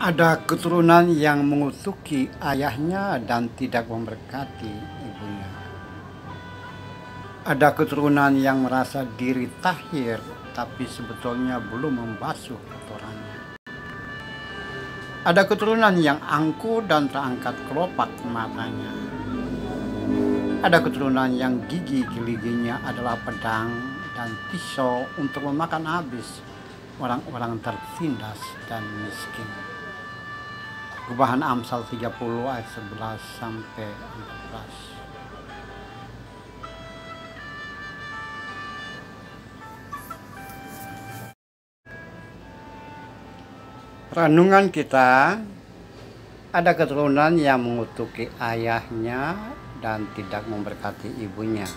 Ada keturunan yang mengutuki ayahnya dan tidak memberkati ibunya. Ada keturunan yang merasa diri tahir tapi sebetulnya belum membasuh kotorannya. Ada keturunan yang angkuh dan terangkat kelopak matanya. Ada keturunan yang gigi-giginya adalah pedang dan pisau untuk memakan habis orang-orang tertindas dan miskin. Perubahan Amsal 30 ayat 11 sampai 14. Renungan kita, ada keturunan yang mengutuki ayahnya dan tidak memberkati ibunya.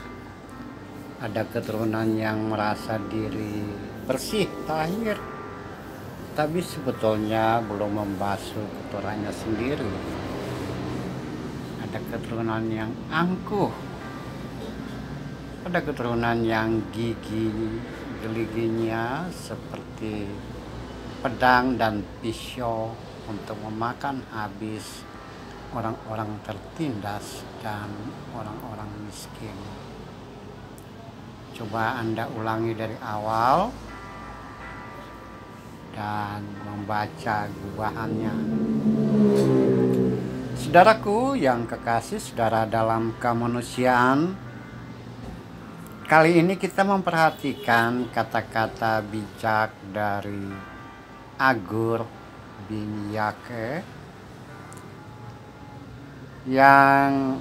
Ada keturunan yang merasa diri bersih, tahir, tapi sebetulnya belum membasuh kotorannya sendiri. Ada keturunan yang angkuh. Ada keturunan yang gigi-giginya seperti pedang dan pisau untuk memakan habis orang-orang tertindas dan orang-orang miskin. Coba Anda ulangi dari awal dan membaca gubahannya. Saudaraku yang kekasih, saudara dalam kemanusiaan, kali ini kita memperhatikan kata-kata bijak dari Agur bin Yake yang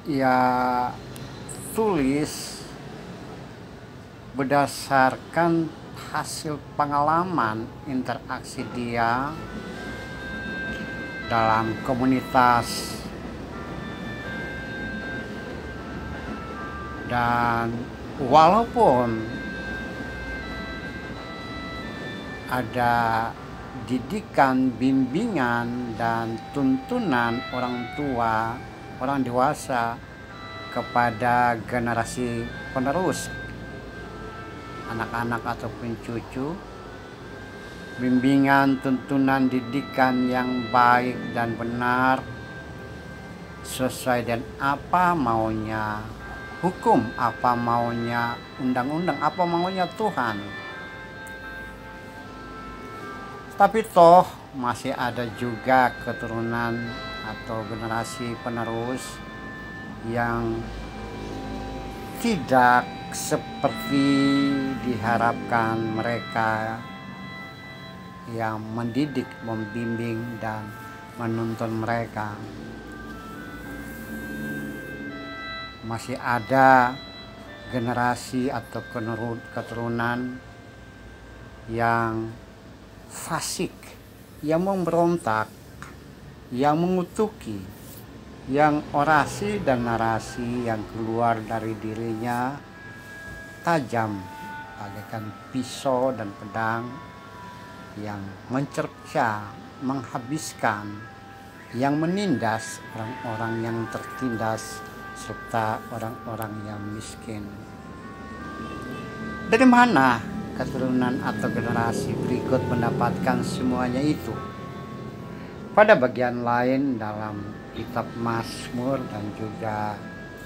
ia tulis berdasarkan hasil pengalaman interaksi dia dalam komunitas dan walaupun ada didikan, bimbingan, dan tuntunan orang tua, orang dewasa kepada generasi penerus, anak-anak ataupun cucu, bimbingan, tuntunan, didikan yang baik dan benar sesuai dengan apa maunya hukum, apa maunya undang-undang, apa maunya Tuhan. Tapi toh masih ada juga keturunan atau generasi penerus yang tidak seperti diharapkan mereka yang mendidik, membimbing, dan menuntun mereka. Masih ada generasi atau keturunan yang fasik, yang memberontak, yang mengutuki, yang orasi dan narasi yang keluar dari dirinya tajam bagaikan pisau dan pedang yang mencerca, menghabiskan, yang menindas orang-orang yang tertindas serta orang-orang yang miskin. Dari mana keturunan atau generasi berikut mendapatkan semuanya itu? Pada bagian lain dalam kitab Mazmur dan juga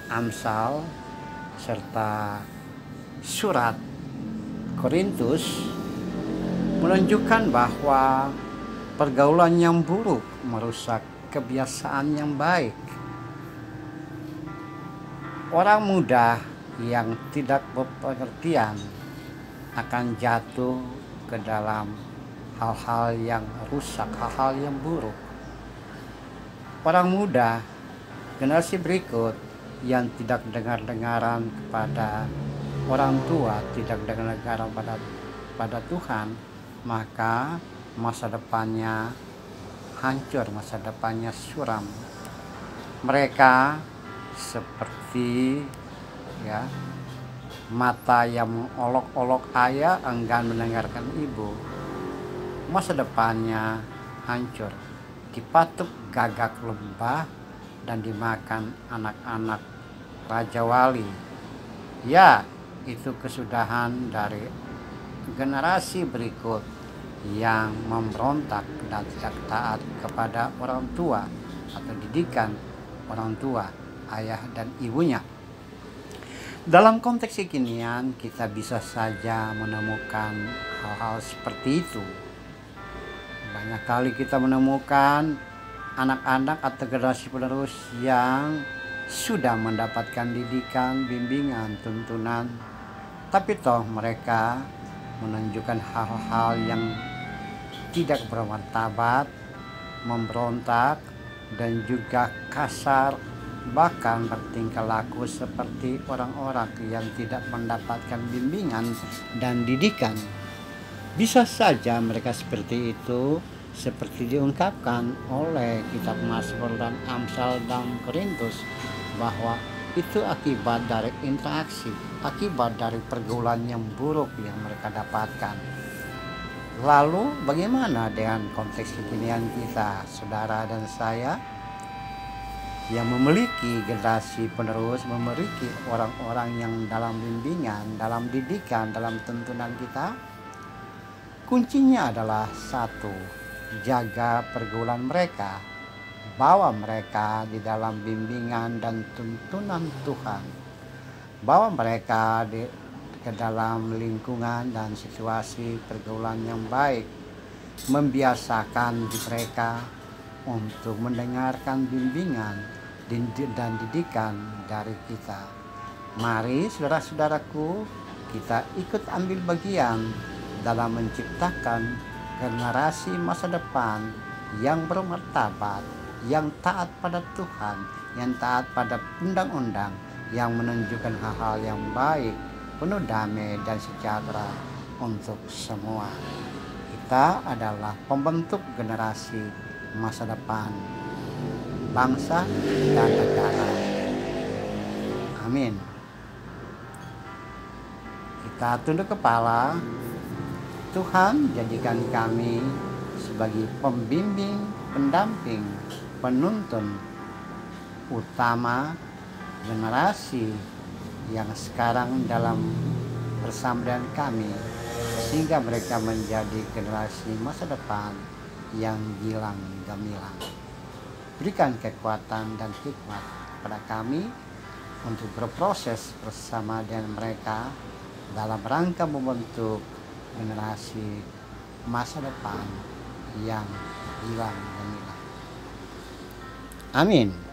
Amsal serta surat Korintus menunjukkan bahwa pergaulan yang buruk merusak kebiasaan yang baik. Orang muda yang tidak berpengertian akan jatuh ke dalam hal-hal yang rusak, hal-hal yang buruk. Orang muda, generasi berikut yang tidak dengar-dengaran kepada orang tua, tidak dengar-dengaran pada Tuhan, maka masa depannya hancur, masa depannya suram. Mereka seperti mata yang mengolok-olok ayah, enggan mendengarkan ibu. Masa depannya hancur, dipatuk gagak lembah dan dimakan anak-anak raja wali. Ya, itu kesudahan dari generasi berikut yang memberontak dan tidak taat kepada orang tua atau didikan orang tua, ayah dan ibunya. Dalam konteks kekinian kita bisa saja menemukan hal-hal seperti itu. Banyak kali kita menemukan anak-anak atau generasi penerus yang sudah mendapatkan didikan, bimbingan, tuntunan, tapi toh mereka menunjukkan hal-hal yang tidak bermartabat, memberontak, dan juga kasar, bahkan bertingkah laku seperti orang-orang yang tidak mendapatkan bimbingan dan didikan. Bisa saja mereka seperti itu, seperti diungkapkan oleh kitab Mazmur dan Amsal dan Korintus, bahwa itu akibat dari interaksi, akibat dari pergaulan yang buruk yang mereka dapatkan. Lalu bagaimana dengan konteks kekinian kita, saudara dan saya, yang memiliki generasi penerus, memiliki orang-orang yang dalam bimbingan, dalam didikan, dalam tuntunan kita? Kuncinya adalah satu, jaga pergaulan mereka, bawa mereka di dalam bimbingan dan tuntunan Tuhan, bawa mereka ke dalam lingkungan dan situasi pergaulan yang baik, membiasakan mereka untuk mendengarkan bimbingan dan didikan dari kita. Mari saudara-saudaraku, kita ikut ambil bagian dalam menciptakan generasi masa depan yang bermartabat, yang taat pada Tuhan, yang taat pada undang-undang, yang menunjukkan hal-hal yang baik, penuh damai dan sejahtera untuk semua. Kita adalah pembentuk generasi masa depan bangsa dan negara. Amin. Kita tunduk kepala. Tuhan, jadikan kami sebagai pembimbing, pendamping, penuntun utama generasi yang sekarang dalam persamaran kami, sehingga mereka menjadi generasi masa depan yang gilang gemilang. Berikan kekuatan dan hikmat pada kami untuk berproses bersama dengan mereka dalam rangka membentuk generasi masa depan yang gilang gemilang. Amin.